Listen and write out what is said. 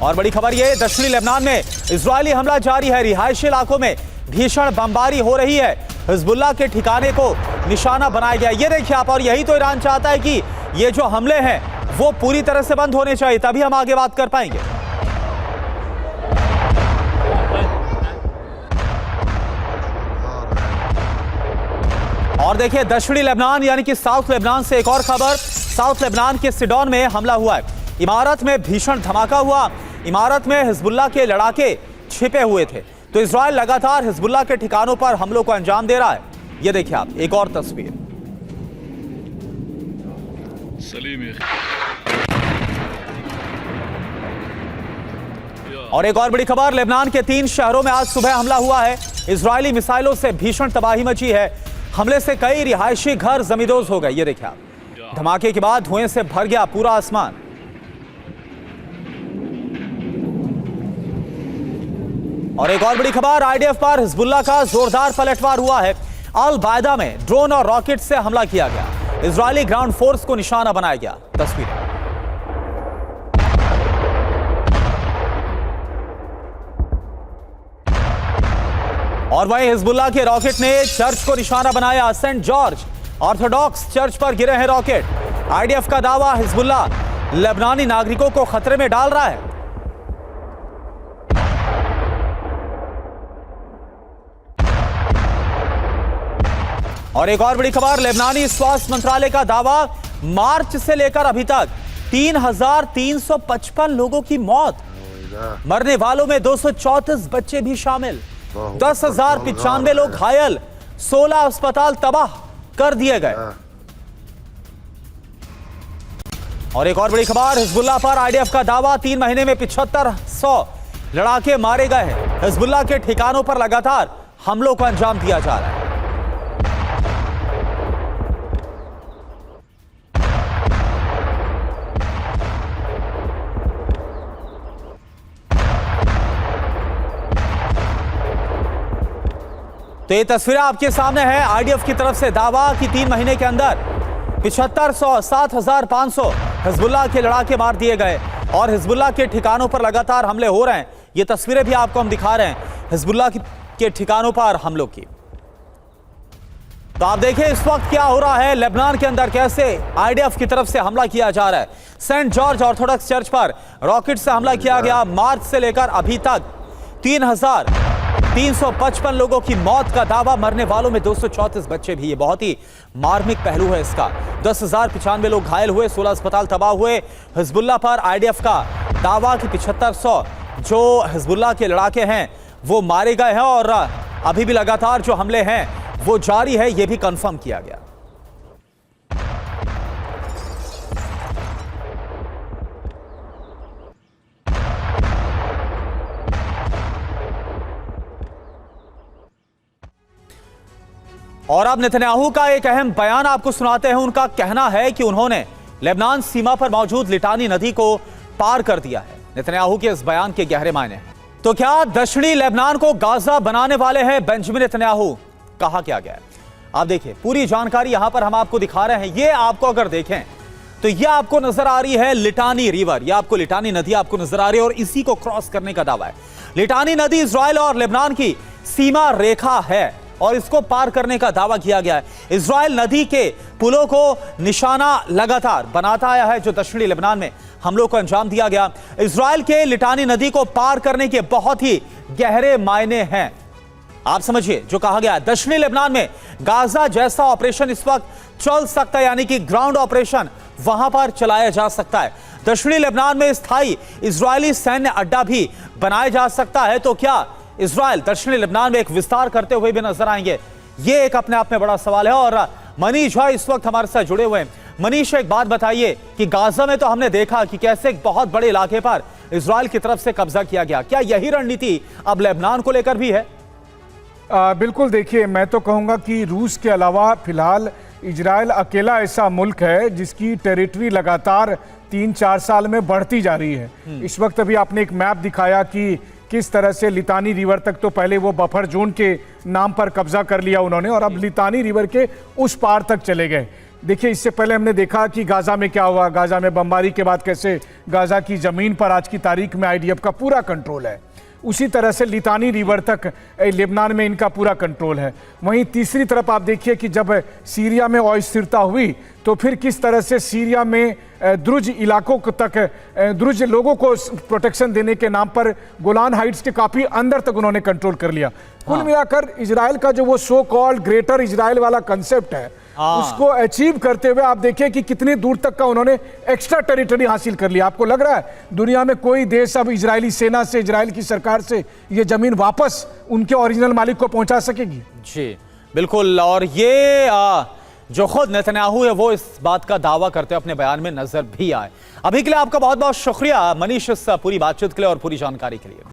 और बड़ी खबर ये, दक्षिणी लेबनान में इजरायली हमला जारी है। रिहायशी इलाकों में भीषण बमबारी हो रही है। हिजबुल्लाह के ठिकाने को निशाना बनाया गया। ये देखिए आप, और यही तो ईरान चाहता है कि ये जो हमले हैं वो पूरी तरह से बंद होने चाहिए, तभी हम आगे बात कर पाएंगे। और देखिए दक्षिणी लेबनान यानी कि साउथ लेबनान से एक और खबर। साउथ लेबनान के सिडोन में हमला हुआ है। इमारत में भीषण धमाका हुआ। इमारत में हिजबुल्लाह के लड़ाके छिपे हुए थे। तो इजराइल लगातार हिजबुल्लाह के ठिकानों पर हमलों को अंजाम दे रहा है। ये देखिए आप एक और तस्वीर। और एक और बड़ी खबर, लेबनान के 3 शहरों में आज सुबह हमला हुआ है। इजरायली मिसाइलों से भीषण तबाही मची है। हमले से कई रिहायशी घर जमींदोज हो गए। ये देखिए आप, धमाके के बाद धुएं से भर गया पूरा आसमान। और एक और बड़ी खबर, आईडीएफ पर हिजबुल्लाह का जोरदार पलटवार हुआ है। अल बायदा में ड्रोन और रॉकेट से हमला किया गया। इजरायली ग्राउंड फोर्स को निशाना बनाया गया। तस्वीरें। और वहीं हिजबुल्लाह के रॉकेट ने चर्च को निशाना बनाया। सेंट जॉर्ज ऑर्थोडॉक्स चर्च पर गिरे हैं रॉकेट। आईडीएफ का दावा, हिजबुल्लाह लेबनानी नागरिकों को खतरे में डाल रहा है। और एक और बड़ी खबर, लेबनानी स्वास्थ्य मंत्रालय का दावा, मार्च से लेकर अभी तक 3,355 लोगों की मौत। मरने वालों में 234 बच्चे भी शामिल। 10,095 लोग घायल। 16 अस्पताल तबाह कर दिए गए। और एक और बड़ी खबर, हिजबुल्लाह पर आईडीएफ का दावा, 3 महीने में 7500 लड़ाके मारे गए हैं। हिजबुल्लाह के ठिकानों पर लगातार हमलों को अंजाम दिया जा रहा है। तो ये तस्वीरें आपके सामने है। आईडीएफ की तरफ से दावा कि 3 महीने के अंदर 7500 7500 हिजबुल्लाह के लड़ाके मार दिए गए और हिजबुल्लाह के ठिकानों पर लगातार हमले हो रहे हैं। ये तस्वीरें भी आपको हम दिखा रहे हैं हिजबुल्लाह के ठिकानों पर हमलों की। तो आप देखिए इस वक्त क्या हो रहा है लेबनान के अंदर, कैसे आईडीएफ की तरफ से हमला किया जा रहा है। सेंट जॉर्ज ऑर्थोडॉक्स चर्च पर रॉकेट से हमला किया गया। मार्च से लेकर अभी तक 3,355 लोगों की मौत का दावा, मरने वालों में 234 बच्चे भी। ये बहुत ही मार्मिक पहलू है इसका। 10,095 लोग घायल हुए, 16 अस्पताल तबाह हुए। हिजबुल्लाह पर आईडीएफ का दावा कि 7500 जो हिजबुल्लाह के लड़ाके हैं वो मारे गए हैं और अभी भी लगातार जो हमले हैं वो जारी है, ये भी कंफर्म किया गया। और अब नेतन्याहू का एक अहम बयान आपको सुनाते हैं। उनका कहना है कि उन्होंने लेबनान सीमा पर मौजूद लिटानी नदी को पार कर दिया है। नेतन्याहू के इस बयान के गहरे मायने हैं। तो क्या दक्षिणी लेबनान को गाजा बनाने वाले हैं बेंजामिन नेतन्याहू? कहा क्या गया है आप देखिए, पूरी जानकारी यहां पर हम आपको दिखा रहे हैं। ये आपको अगर देखें तो ये आपको नजर आ रही है लिटानी रिवर, ये आपको लिटानी नदी आपको नजर आ रही है और इसी को क्रॉस करने का दावा है। लिटानी नदी इजराइल और लेबनान की सीमा रेखा है और इसको पार करने का दावा किया गया है। इजराइल नदी के पुलों को निशाना लगातार बनाता आया है, जो दक्षिणी लेबनान में हमलों को अंजाम दिया गया। इजराइल के लिटानी नदी को पार करने के बहुत ही गहरे मायने हैं। आप समझिए जो कहा गया, दक्षिणी लेबनान में गाजा जैसा ऑपरेशन इस वक्त चल सकता है, यानी कि ग्राउंड ऑपरेशन वहां पर चलाया जा सकता है। दक्षिणी लेबनान में स्थायी इजरायली सैन्य अड्डा भी बनाया जा सकता है। तो क्या इजराइल दक्षिणी लेबनान में एक विस्तार करते हुए भी नजर आएंगे? ये एक अपने आप में बड़ा सवाल है। और मनीष भाई इस वक्त हमारे साथ जुड़े हुए हैं। मनीष, एक बात बताइए कि गाजा में तो हमने देखा कि कैसे एक बहुत बड़े इलाके पर इजराइल की तरफ से कब्जा किया गया, क्या यही रणनीति अब लेबनान को लेकर भी है? बिल्कुल, देखिए मैं तो कहूँगा कि रूस के अलावा फिलहाल इजराइल अकेला ऐसा मुल्क है जिसकी टेरिटरी लगातार 3-4 साल में बढ़ती जा रही है। इस वक्त अभी आपने एक मैप दिखाया कि किस तरह से लितानी रिवर तक, तो पहले वो बफर जोन के नाम पर कब्जा कर लिया उन्होंने और अब लितानी रिवर के उस पार तक चले गए। देखिए, इससे पहले हमने देखा कि गाजा में क्या हुआ, गाजा में बमबारी के बाद कैसे गाजा की ज़मीन पर आज की तारीख में आईडीएफ का पूरा कंट्रोल है। उसी तरह से लितानी रिवर तक लेबनान में इनका पूरा कंट्रोल है। वहीं तीसरी तरफ आप देखिए कि जब सीरिया में अस्थिरता हुई तो फिर किस तरह से सीरिया में द्रुज इलाकों तक, द्रुज लोगों को प्रोटेक्शन देने के नाम पर गोलान हाइट्स के काफ़ी अंदर तक उन्होंने कंट्रोल कर लिया। कुल मिलाकर इजराइल का जो वो सो कॉल्ड ग्रेटर इजराइल वाला कंसेप्ट है, उसको अचीव करते हुए आप देखिए कि कितनी दूर तक का उन्होंने एक्स्ट्रा टेरिटरी हासिल कर लिया। आपको लग रहा है दुनिया में कोई देश अब इजरायली सेना से, इजराइल की सरकार से ये जमीन वापस उनके ओरिजिनल मालिक को पहुंचा सकेगी? जी बिल्कुल। और ये जो खुद नेतन्याहू है वो इस बात का दावा करते हुए अपने बयान में नजर भी आए। अभी के लिए आपका बहुत बहुत शुक्रिया मनीष, इस पूरी बातचीत के लिए और पूरी जानकारी के लिए।